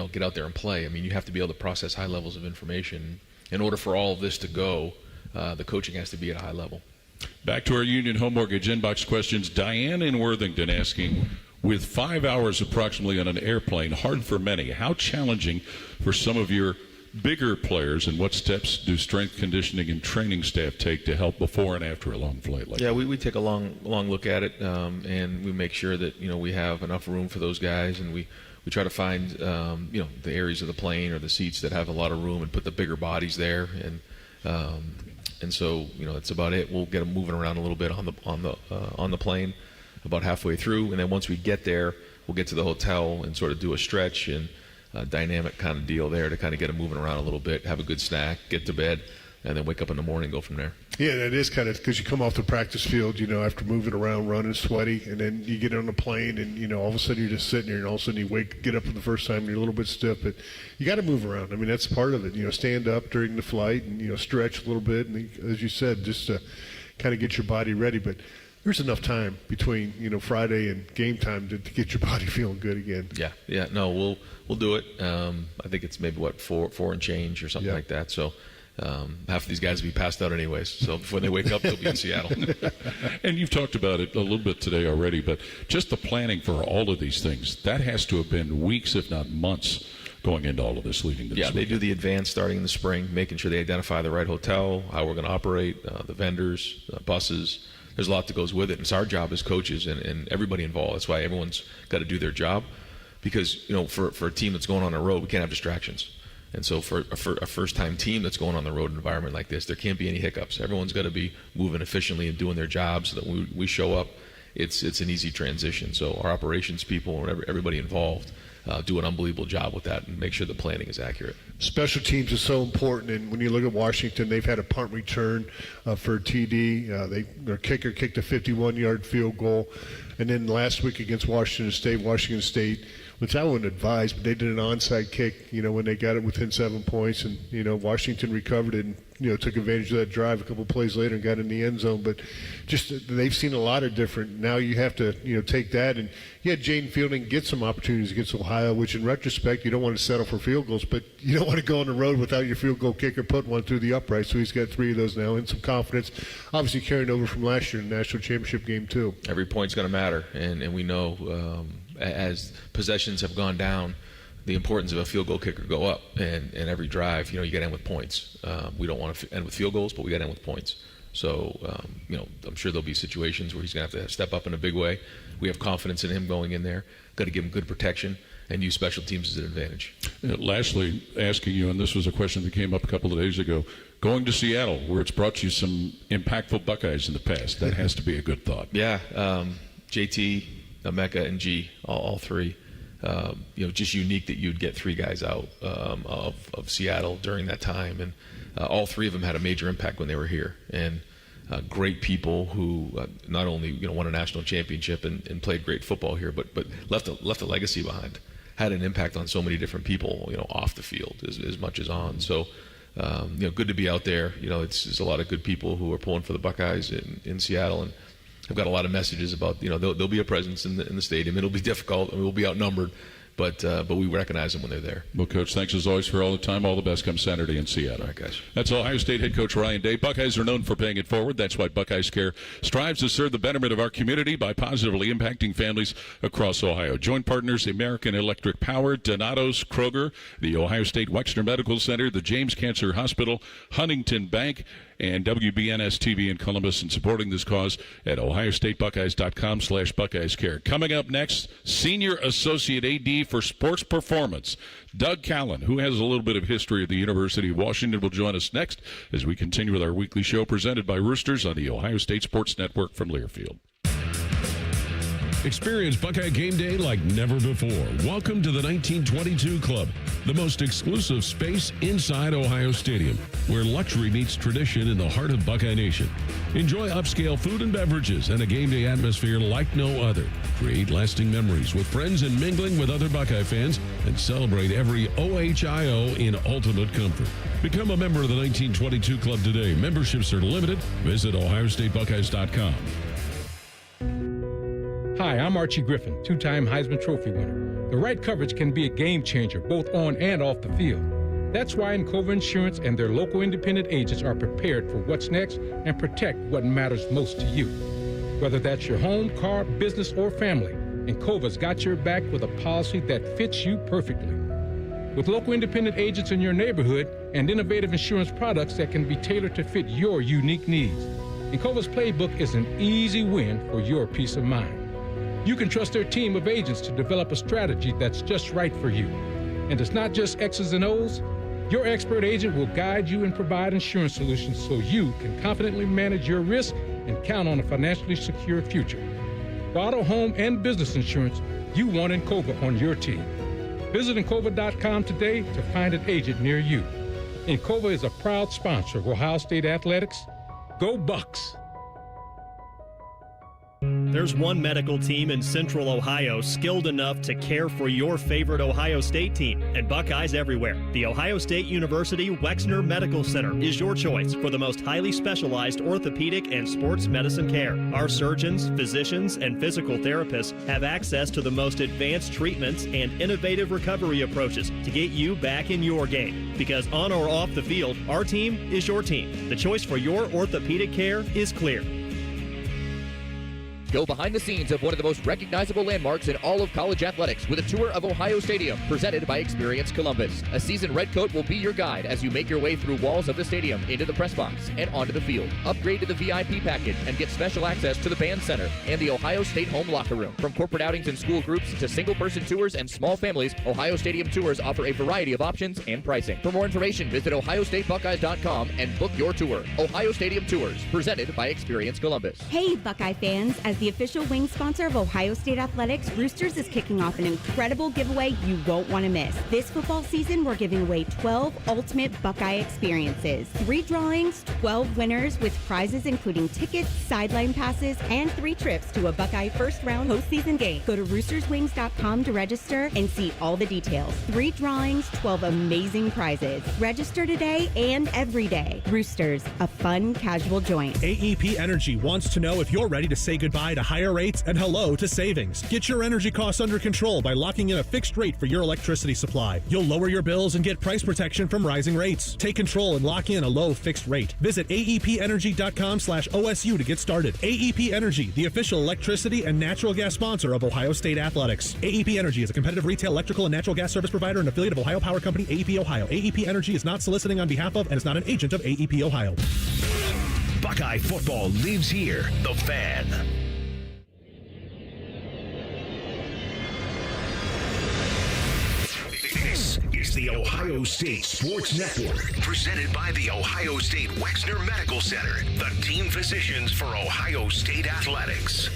get out there and play. You have to be able to process high levels of information in order for all of this to go. The coaching has to be at a high level. Back to our Union Home Mortgage inbox questions. Diane in Worthington asking, with 5 hours approximately on an airplane, hard for many, how challenging for some of your bigger players, and what steps do strength conditioning and training staff take to help before and after a long flight like that? We take a long look at it, and we make sure that we have enough room for those guys, and we try to find the areas of the plane or the seats that have a lot of room and put the bigger bodies there, and so that's about it. We'll get them moving around a little bit on the plane about halfway through, and then once we get there, we'll get to the hotel and sort of do a stretch and dynamic kind of deal there to kind of get them moving around a little bit, have a good snack, get to bed, and then wake up in the morning and go from there. Yeah, that is kind of because you come off the practice field, after moving around, running, sweaty, and then you get on the plane, and all of a sudden you're just sitting there, and all of a sudden you get up for the first time, and you're a little bit stiff, but you got to move around. That's part of it. Stand up during the flight and stretch a little bit, and as you said, just to kind of get your body ready. But there's enough time between Friday and game time to get your body feeling good again. Yeah. No, we'll do it. I think it's maybe four and change or something like that. So. Half of these guys will be passed out anyways, so before they wake up, they'll be in Seattle. And you've talked about it a little bit today already, but just the planning for all of these things, that has to have been weeks, if not months, going into all of this leading to this weekend. They do the advance starting in the spring, making sure they identify the right hotel, how we're going to operate, the vendors, buses. There's a lot that goes with it. It's our job as coaches and everybody involved. That's why everyone's got to do their job, because for a team that's going on the road, we can't have distractions. And so for a first-time team that's going on the road environment like this, there can't be any hiccups. Everyone's got to be moving efficiently and doing their jobs so that when we show up, it's an easy transition. So our operations people and everybody involved do an unbelievable job with that and make sure the planning is accurate. Special teams is so important, and when you look at Washington, they've had a punt return for a TD. Their kicker kicked a 51-yard field goal. And then last week against Washington State which I wouldn't advise, but they did an onside kick, when they got it within 7 points, and, Washington recovered it and, took advantage of that drive a couple plays later and got in the end zone. But just they've seen a lot of different. Now you have to, take that. And you had Jaden Fielding get some opportunities against Ohio, which in retrospect, you don't want to settle for field goals, but you don't want to go on the road without your field goal kicker putting one through the upright. So he's got 3 of those now and some confidence, obviously carrying over from last year in the national championship game too. Every point's going to matter, and we know as possessions have gone down, the importance of a field goal kicker go up, and every drive, you got to end with points. We don't want to end with field goals, but we got to end with points. So, I'm sure there'll be situations where he's going to have to step up in a big way. We have confidence in him going in there. Got to give him good protection and use special teams as an advantage. Lastly, asking you, and this was a question that came up a couple of days ago, going to Seattle, where it's brought you some impactful Buckeyes in the past, that has to be a good thought. Yeah, JT, Emeka, and G, all 3. Just unique that you'd get 3 guys out of Seattle during that time, and all 3 of them had a major impact when they were here, and great people who not only won a national championship and played great football here, but left a legacy behind, had an impact on so many different people, off the field as much as on. So good to be out there. It's a lot of good people who are pulling for the Buckeyes in Seattle, and I've got a lot of messages about, there'll be a presence in the stadium. It'll be difficult, and we'll be outnumbered, but we recognize them when they're there. Well, Coach, thanks as always for all the time. All the best come Saturday in Seattle. All right, guys. That's Ohio State head coach Ryan Day. Buckeyes are known for paying it forward. That's why Buckeyes Care strives to serve the betterment of our community by positively impacting families across Ohio. Joint partners, American Electric Power, Donato's, Kroger, the Ohio State Wexner Medical Center, the James Cancer Hospital, Huntington Bank, and WBNS-TV in Columbus, and supporting this cause at ohiostatebuckeyes.com/BuckeyesCare. Coming up next, Senior Associate AD for Sports Performance, Doug Callan, who has a little bit of history at the University of Washington, will join us next as we continue with our weekly show presented by Roosters on the Ohio State Sports Network from Learfield. Experience Buckeye Game Day like never before. Welcome to the 1922 Club, the most exclusive space inside Ohio Stadium, where luxury meets tradition in the heart of Buckeye Nation. Enjoy upscale food and beverages and a game day atmosphere like no other. Create lasting memories with friends and mingling with other Buckeye fans, and celebrate every OHIO in ultimate comfort. Become a member of the 1922 Club today. Memberships are limited. Visit ohiostatebuckeyes.com. Hi, I'm Archie Griffin, 2-time Heisman Trophy winner. The right coverage can be a game changer, both on and off the field. That's why Encova Insurance and their local independent agents are prepared for what's next and protect what matters most to you. Whether that's your home, car, business, or family, Encova's got your back with a policy that fits you perfectly. With local independent agents in your neighborhood and innovative insurance products that can be tailored to fit your unique needs, Encova's playbook is an easy win for your peace of mind. You can trust their team of agents to develop a strategy that's just right for you. And it's not just X's and O's. Your expert agent will guide you and provide insurance solutions so you can confidently manage your risk and count on a financially secure future. For auto, home, and business insurance, you want Encova on your team. Visit Encova.com today to find an agent near you. Encova is a proud sponsor of Ohio State Athletics. Go Bucks! There's one medical team in Central Ohio skilled enough to care for your favorite Ohio State team, and Buckeyes everywhere. The Ohio State University Wexner Medical Center is your choice for the most highly specialized orthopedic and sports medicine care. Our surgeons, physicians, and physical therapists have access to the most advanced treatments and innovative recovery approaches to get you back in your game. Because on or off the field, our team is your team. The choice for your orthopedic care is clear. Go behind the scenes of one of the most recognizable landmarks in all of college athletics with a tour of Ohio Stadium presented by Experience Columbus. A seasoned redcoat will be your guide as you make your way through walls of the stadium into the press box and onto the field. Upgrade to the VIP package and get special access to the band center and the Ohio State home locker room. From corporate outings and school groups to single-person tours and small families, Ohio Stadium tours offer a variety of options and pricing. For more information, visit ohiostatebuckeyes.com and book your tour. Ohio Stadium Tours, presented by Experience Columbus. Hey, Buckeye fans, as As the official wing sponsor of Ohio State Athletics, Roosters is kicking off an incredible giveaway you won't want to miss. This football season, we're giving away 12 ultimate Buckeye experiences. 3 drawings, 12 winners with prizes including tickets, sideline passes, and 3 trips to a Buckeye first-round postseason game. Go to roosterswings.com to register and see all the details. 3 drawings, 12 amazing prizes. Register today and every day. Roosters, a fun, casual joint. AEP Energy wants to know if you're ready to say goodbye to higher rates and hello to savings. Get your energy costs under control by locking in a fixed rate for your electricity supply. You'll lower your bills and get price protection from rising rates. Take control and lock in a low fixed rate. Visit aepenergy.com/OSU to get started. AEP Energy, the official electricity and natural gas sponsor of Ohio State Athletics. AEP Energy is a competitive retail electrical and natural gas service provider and affiliate of Ohio Power Company, AEP Ohio. AEP Energy is not soliciting on behalf of and is not an agent of AEP Ohio. Buckeye football lives here. The Fan. This is the Ohio State Sports Network, presented by the Ohio State Wexner Medical Center, the team physicians for Ohio State Athletics.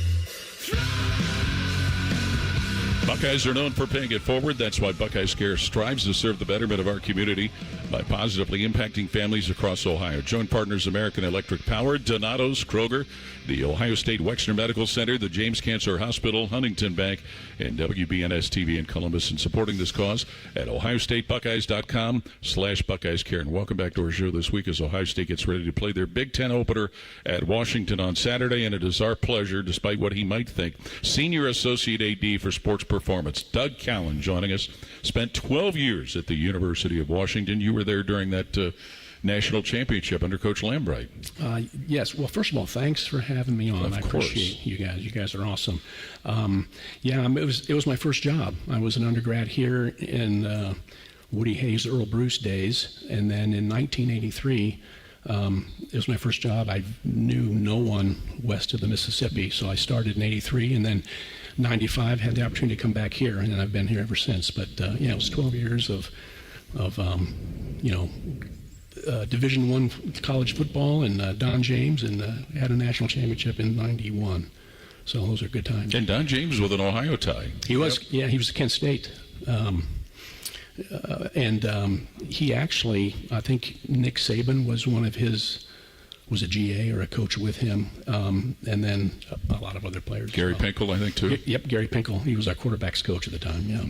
Buckeyes are known for paying it forward. That's why Buckeyes Care strives to serve the betterment of our community by positively impacting families across Ohio. Joint partners American Electric Power, Donato's, Kroger, the Ohio State Wexner Medical Center, the James Cancer Hospital, Huntington Bank, and WBNS-TV in Columbus. And supporting this cause at ohiostatebuckeyes.com/Buckeyes Care. And welcome back to our show this week as Ohio State gets ready to play their Big Ten opener at Washington on Saturday. And it is our pleasure, despite what he might think, Senior Associate AD for Sports Performance, Doug Callan, joining us. Spent 12 years at the University of Washington. You were there during that national championship under Coach Lambright. Yes. Well, first of all, thanks for having me on. Of course. Appreciate you guys. You guys are awesome. It was my first job. I was an undergrad here in Woody Hayes, Earl Bruce days, and then in 1983. It was my first job. I knew no one west of the Mississippi, so I started in 83, and then 95 had the opportunity to come back here, and I've been here ever since. But it was 12 years of Division I college football, and Don James, and had a national championship in 91. So those are good times. And Don James with an Ohio tie. He was, he was at Kent State. He actually, I think Nick Saban was was a GA or a coach with him, and then a lot of other players. Gary Pinkel, I think, too. Yep, Gary Pinkel. He was our quarterbacks coach at the time, yeah.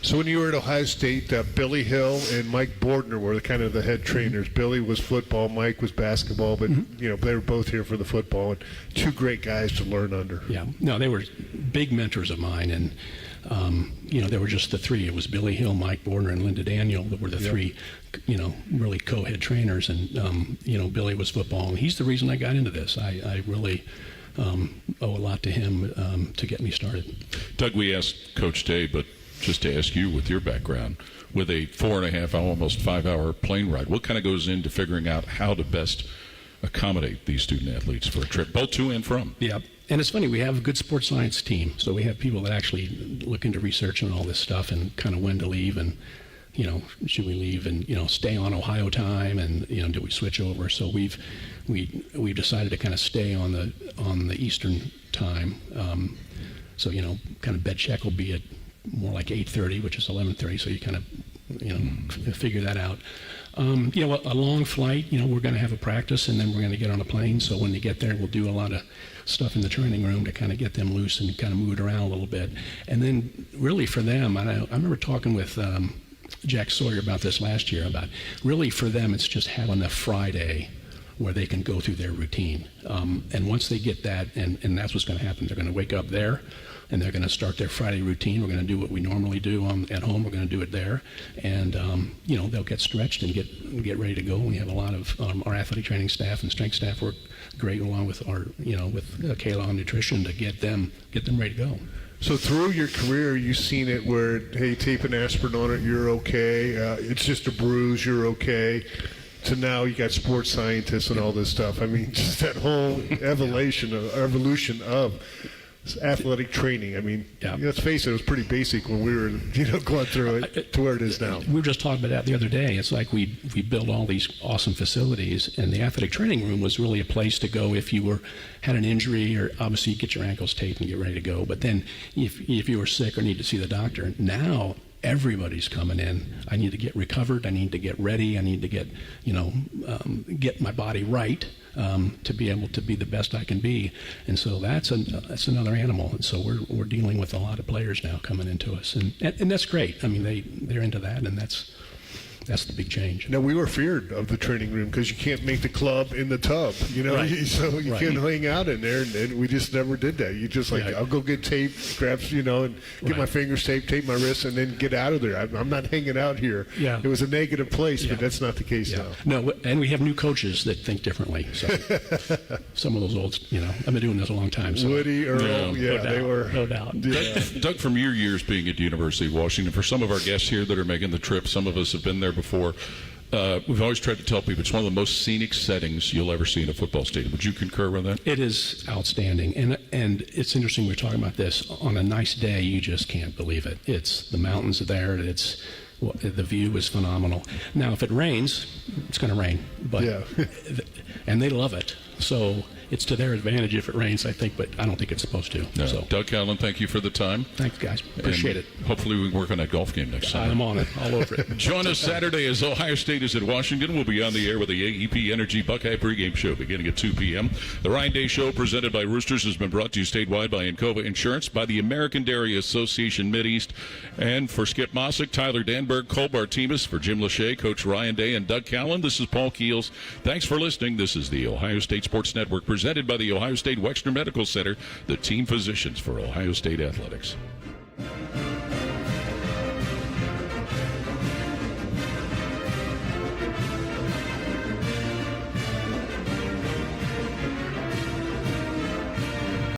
So when you were at Ohio State, Billy Hill and Mike Bordner were kind of the head trainers. Billy was football, Mike was basketball, but they were both here for the football, and 2 great guys to learn under. Yeah, no, they were big mentors of mine, and they were just the 3. It was Billy Hill, Mike Bordner, and Linda Daniel that were the 3, really co-head trainers. And, Billy was football, and he's the reason I got into this. I really owe a lot to him to get me started. Doug, we asked Coach Day, but just to ask you with your background, with a 4.5 hour, almost 5-hour plane ride, what kind of goes into figuring out how to best accommodate these student athletes for a trip, both to and from? Yeah. And it's funny, we have a good sports science team, so we have people that actually look into research and all this stuff and kind of when to leave and, should we leave and, stay on Ohio time and, do we switch over? So we've decided to kind of stay on the Eastern time. Kind of bed check will be at more like 8:30, which is 11:30, so you kind of, figure that out. A long flight, we're going to have a practice and then we're going to get on a plane. So when they get there, we'll do a lot of stuff in the training room to kind of get them loose and kind of move it around a little bit. And then really for them, I remember talking with Jack Sawyer about this last year, about really for them, it's just having the Friday where they can go through their routine. And once they get that, and that's what's going to happen, they're going to wake up there and they're going to start their Friday routine. We're going to do what we normally do at home. We're going to do it there. And, they'll get stretched and get ready to go. We have a lot of our athletic training staff and strength staff work great along with our, with Kayla on nutrition to get them ready to go. So through your career, you've seen it where, hey, tape an aspirin on it, you're okay. It's just a bruise, you're okay. To now you got sports scientists and all this stuff. I mean, just that whole evolution of athletic training. I mean, let's face it was pretty basic when we were going through it to where it is now. We were just talking about that the other day. It's like we built all these awesome facilities, and the athletic training room was really a place to go if you had an injury, or obviously you get your ankles taped and get ready to go. But then if you were sick or need to see the doctor, now everybody's coming in. I need to get recovered. I need to get ready. I need to get get my body right to be able to be the best I can be. And so that's another animal. And so we're dealing with a lot of players now coming into us, and that's great. I mean, they're into that, and that's the big change. Now, we were feared of the training room because you can't make the club in the tub, Right. So you can't hang out in there, and we just never did that. You just I'll go get tape, grab, and get my fingers taped, tape my wrists, and then get out of there. I'm not hanging out here. Yeah. It was a negative place, but that's not the case now. No, and we have new coaches that think differently. So some of those old, I've been doing this a long time. So. Woody, Earl, they were. No doubt. Yeah. Doug, from your years being at the University of Washington, for some of our guests here that are making the trip, some of us have been there before. We've always tried to tell people it's one of the most scenic settings you'll ever see in a football stadium. Would you concur with that? It is outstanding, and it's interesting we're talking about this. On a nice day, you just can't believe it. It's the mountains are there. The view is phenomenal. Now, if it rains, it's going to rain, but and they love it. So it's to their advantage if it rains, I think, but I don't think it's supposed to. No. So. Doug Callan, thank you for the time. Thanks, guys. Appreciate it. Hopefully we can work on that golf game next time. I'm on it, all over it. Join us Saturday as Ohio State is at Washington. We'll be on the air with the AEP Energy Buckeye pregame show beginning at 2 p.m. The Ryan Day Show, presented by Roosters, has been brought to you statewide by Encova Insurance, by the American Dairy Association Mideast, and for Skip Mossick, Tyler Danberg, Cole Bartemus, for Jim Lachey, Coach Ryan Day, and Doug Callan. This is Paul Keels. Thanks for listening. This is the Ohio State Sports Network, presented by the Ohio State Wexner Medical Center, the team physicians for Ohio State Athletics.